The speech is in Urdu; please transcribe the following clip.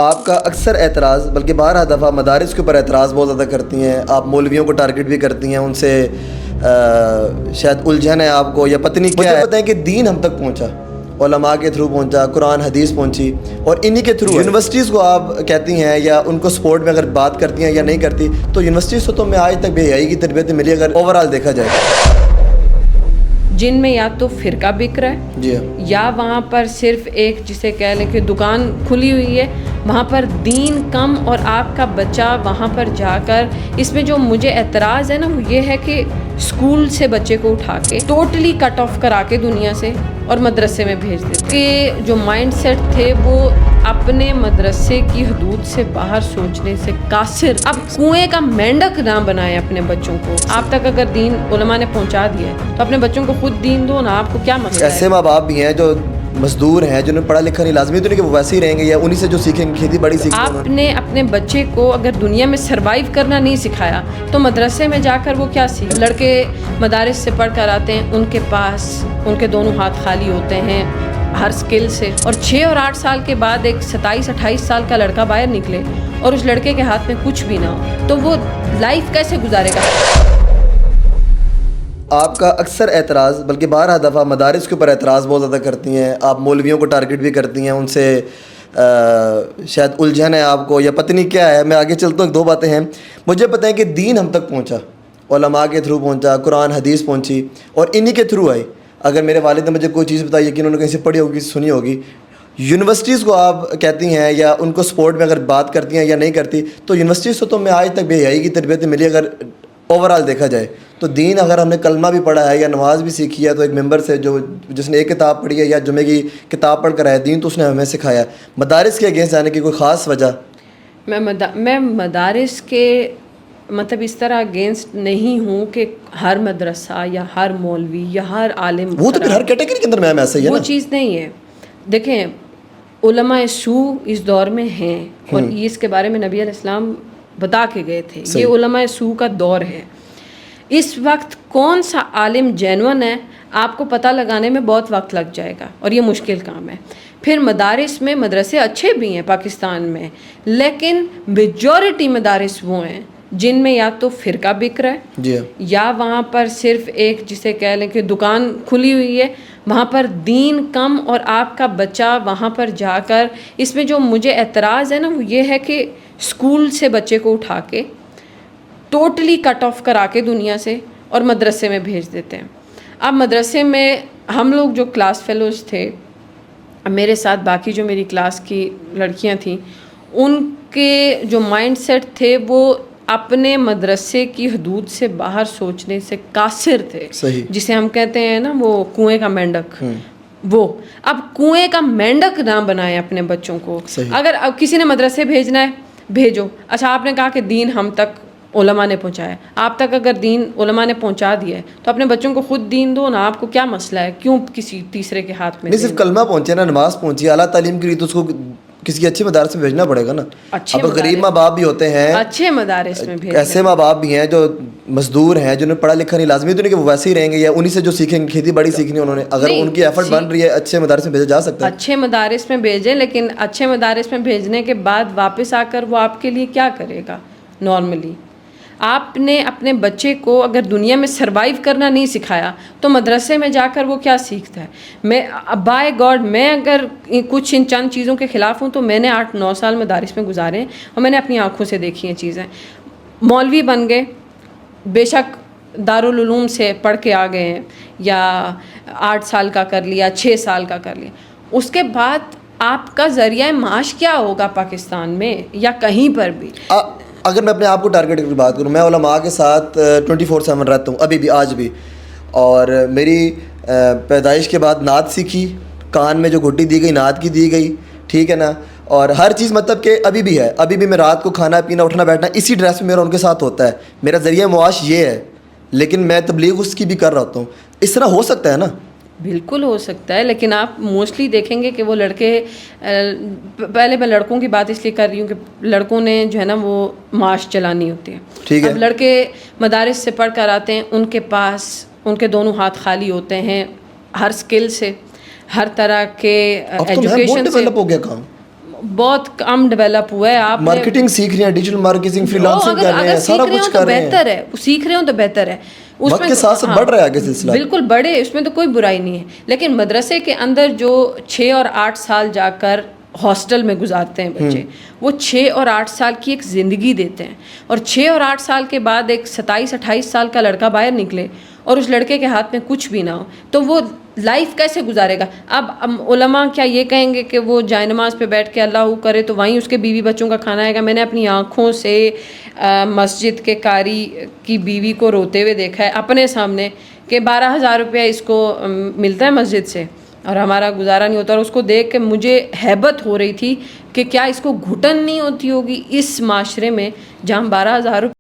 آپ کا اکثر اعتراض بلکہ بارہ دفعہ مدارس کے اوپر اعتراض بہت زیادہ کرتی ہیں، آپ مولویوں کو ٹارگٹ بھی کرتی ہیں، ان سے شاید الجھن ہے آپ کو یا پتہ نہیں کیا ہے۔ مجھے بتائیں کہ دین ہم تک پہنچا، علماء کے تھرو پہنچا، قرآن حدیث پہنچی، اور انہی کے تھرو یونیورسٹیز کو آپ کہتی ہیں یا ان کو سپورٹ میں اگر بات کرتی ہیں یا نہیں کرتی، تو یونیورسٹیز تو میں آج تک بے حیائی کی تربیت ملی اگر اوورآل دیکھا جائے۔ جن میں یا تو فرقہ بک رہا ہے، جی ہاں، یا وہاں پر صرف ایک جسے کہہ لیں کہ دکان کھلی ہوئی ہے، وہاں پر دین کم اور آپ کا بچہ وہاں پر جا کر، اس میں جو مجھے اعتراض ہے نا وہ یہ ہے کہ اسکول سے بچے کو اٹھا کے ٹوٹلی کٹ آف کرا کے دنیا سے اور مدرسے میں بھیج دیتے کہ جو مائنڈ سیٹ تھے وہ اپنے مدرسے کی حدود سے باہر سوچنے سے قاصر۔ اب کنویں کا مینڈک نہ بنائے اپنے بچوں کو۔ آپ تک اگر دین علماء نے پہنچا دیا ہے تو اپنے بچوں کو خود دین دو نا، آپ کو کیا مسئلہ ہے؟ ایسے ماں باپ بھی ہیں جو مزدور ہیں، جنہوں نے پڑھا لکھا نہیں، لازمی تو نہیں کہ وہ ویسے ہی رہیں گے یا انہی سے جو سیکھیں گے، کھیتی باڑی سیکھیں گے۔ آپ نے اپنے بچے کو اگر دنیا میں سروائیو کرنا نہیں سکھایا تو مدرسے میں جا کر وہ کیا سیکھ؟ لڑکے مدارس سے پڑھ کر آتے ہیں، ان کے پاس ان کے دونوں ہاتھ خالی ہوتے ہیں ہر سکل سے، اور 6 اور 8 سال کے بعد ایک 27-28 سال کا لڑکا باہر نکلے اور اس لڑکے کے ہاتھ میں کچھ بھی نہ ہو تو وہ لائف کیسے گزارے گا؟ آپ کا اکثر اعتراض بلکہ بارہ دفعہ مدارس کے اوپر اعتراض بہت زیادہ کرتی ہیں، آپ مولویوں کو ٹارگٹ بھی کرتی ہیں، ان سے شاید الجھن ہے آپ کو یا پتہ نہیں کیا ہے۔ میں آگے چلتا ہوں، 2 باتیں ہیں۔ مجھے بتائیں کہ دین ہم تک پہنچا، علماء کے تھرو پہنچا، قرآن حدیث پہنچی، اور انہی کے تھرو آئی۔ اگر میرے والد نے مجھے کوئی چیز بتائی ہے کہ انہوں نے کہیں سے پڑھی ہوگی، سنی ہوگی۔ یونیورسٹیز کو آپ کہتی ہیں یا ان کو سپورٹ میں اگر بات کرتی ہیں یا نہیں کرتی، تو یونیورسٹیز تو میں آج تک بے حیائی کی تربیت ملی اگر اوورآل دیکھا جائے تو۔ دین اگر ہم نے کلمہ بھی پڑھا ہے یا نماز بھی سیکھی ہے تو ایک ممبر سے جس نے ایک کتاب پڑھی ہے یا جمعے کی کتاب پڑھ کر آیا، دین تو اس نے ہمیں سکھایا۔ مدارس کے اگینسٹ جانے کی کوئی خاص وجہ؟ میں مدارس کے مطلب اس طرح اگینسٹ نہیں ہوں کہ ہر مدرسہ یا ہر مولوی یا ہر عالم، وہ تو پھر ہر کیٹیگری کے اندر میم ایسا ہی ہے وہ نا، چیز نہیں ہے۔ دیکھیں علماء سو اس دور میں ہیں، اور اس کے بارے میں نبی علیہ السلام بتا کے گئے تھے، یہ علماء سو کا دور ہے۔ اس وقت کون سا عالم جینون ہے آپ کو پتہ لگانے میں بہت وقت لگ جائے گا، اور یہ مشکل کام ہے۔ پھر مدارس میں مدرسے اچھے بھی ہیں پاکستان میں، لیکن میجورٹی مدارس وہ ہیں جن میں یا تو فرقہ بک رہا ہے، جی ہاں، یا وہاں پر صرف ایک جسے کہہ لیں کہ دکان کھلی ہوئی ہے، وہاں پر دین کم اور آپ کا بچہ وہاں پر جا کر، اس میں جو مجھے اعتراض ہے نا وہ یہ ہے کہ اسکول سے بچے کو اٹھا کے ٹوٹلی کٹ آف کرا کے دنیا سے اور مدرسے میں بھیج دیتے ہیں۔ اب مدرسے میں ہم لوگ جو کلاس فیلوز تھے، میرے ساتھ باقی جو میری کلاس کی لڑکیاں تھیں، ان کے جو مائنڈ سیٹ تھے وہ اپنے مدرسے کی حدود سے باہر سوچنے سے قاصر تھے، جسے ہم کہتے ہیں نا وہ کنویں کا مینڈک۔ وہ اب کنویں کا مینڈک نہ بنائے اپنے بچوں کو۔ اگر کسی نے مدرسے بھیجنا ہے بھیجو۔ اچھا آپ نے کہا کہ دین ہم تک علماء نے پہنچایا، آپ تک اگر دین علماء نے پہنچا دیا ہے تو اپنے بچوں کو خود دین دو نا، آپ کو کیا مسئلہ ہے؟ کیوں کسی تیسرے کے ہاتھ میں؟ نہیں صرف کلمہ پہنچے نا، نماز پہنچی، اعلیٰ تعلیم کے لیے تو اس کو کسی اچھے مدارس میں بھیجنا پڑے گا نا۔ اب غریب ماں باپ بھی ہوتے ہیں، اچھے مدارس میں بھیجنا، ایسے ماں باپ بھی ہیں جو مزدور ہیں، جنہوں نے پڑھا لکھا نہیں، لازمی تو نہیں کہ وہ ویسے ہی رہیں گے یا انہی سے جو سیکھیں گے، کھیتی باڑی سیکھنی انہوں نے، اگر ان کی ایفرٹ بن رہی ہے اچھے مدارس میں بھیجا جا سکتا ہے۔ اچھے مدارس میں بھیجیں، لیکن اچھے مدارس میں بھیجنے کے بعد واپس آ کر وہ آپ کے لیے کیا کرے گا؟ نارملی آپ نے اپنے بچے کو اگر دنیا میں سروائیو کرنا نہیں سکھایا تو مدرسے میں جا کر وہ کیا سیکھتا ہے؟ میں بائی گاڈ، میں اگر کچھ ان چند چیزوں کے خلاف ہوں تو میں نے 8-9 سال مدارس میں گزارے ہیں اور میں نے اپنی آنکھوں سے دیکھی ہیں چیزیں۔ مولوی بن گئے، بے شک دارالعلوم سے پڑھ کے آ گئے ہیں، یا 8 سال کا کر لیا، 6 سال کا کر لیا، اس کے بعد آپ کا ذریعہ معاش کیا ہوگا پاکستان میں یا کہیں پر بھی؟ اگر میں اپنے آپ کو ٹارگٹ کی بات کروں، میں علماء کے ساتھ 24/7 رہتا ہوں، ابھی بھی، آج بھی، اور میری پیدائش کے بعد نعت سیکھی، کان میں جو گھٹی دی گئی نعت کی دی گئی، ٹھیک ہے نا، اور ہر چیز مطلب کہ ابھی بھی ہے، ابھی بھی میں رات کو کھانا پینا اٹھنا بیٹھنا اسی ڈریس میں میرا ان کے ساتھ ہوتا ہے، میرا ذریعہ معاش یہ ہے، لیکن میں تبلیغ اس کی بھی کر رہا ہوتا ہوں۔ اس طرح ہو سکتا ہے نا؟ بالکل ہو سکتا ہے، لیکن آپ موسٹلی دیکھیں گے کہ وہ لڑکے، پہلے میں لڑکوں کی بات اس لیے کر رہی ہوں کہ لڑکوں نے جو ہے نا وہ معاش چلانی ہوتی ہے۔ اب لڑکے مدارس سے پڑھ کر آتے ہیں، ان کے پاس ان کے دونوں ہاتھ خالی ہوتے ہیں ہر سکل سے، ہر طرح کے ایجوکیشن سے۔ ڈیولپ ہو گیا کام، بہت کم ڈیولپ ہوا ہے. آپ مارکیٹنگ سیکھ رہے ہیں, ڈیجیٹل مارکیٹنگ, فری لانسنگ کر رہے ہیں, سارا کچھ کر رہے ہیں. بہتر ہے, سیکھ رہے ہوں تو بہتر ہے. وقت کے ساتھ بڑھ رہا ہے آگے سلسلہ. بالکل بڑھے, اس میں تو کوئی برائی نہیں ہے. لیکن مدرسے کے اندر جو 6 اور 8 سال جا کر ہاسٹل میں گزارتے ہیں بچے, وہ 6 اور 8 سال کی ایک زندگی دیتے ہیں. اور 6 اور 8 سال کے بعد ایک 27-28 سال کا لڑکا باہر نکلے اور اس لڑکے کے ہاتھ میں کچھ بھی نہ ہو, تو وہ لائف کیسے گزارے گا؟ اب علماء کیا یہ کہیں گے کہ وہ جائے نماز پہ بیٹھ کے اللہ کرے تو وہیں اس کے بیوی بچوں کا کھانا آئے گا؟ میں نے اپنی آنکھوں سے مسجد کے قاری کی بیوی کو روتے ہوئے دیکھا ہے اپنے سامنے کہ 12,000 روپیہ اس کو ملتا ہے مسجد سے اور ہمارا گزارا نہیں ہوتا. اور اس کو دیکھ کے مجھے ہیبت ہو رہی تھی کہ کیا اس کو گھٹن نہیں ہوتی ہوگی اس معاشرے میں جہاں 12,000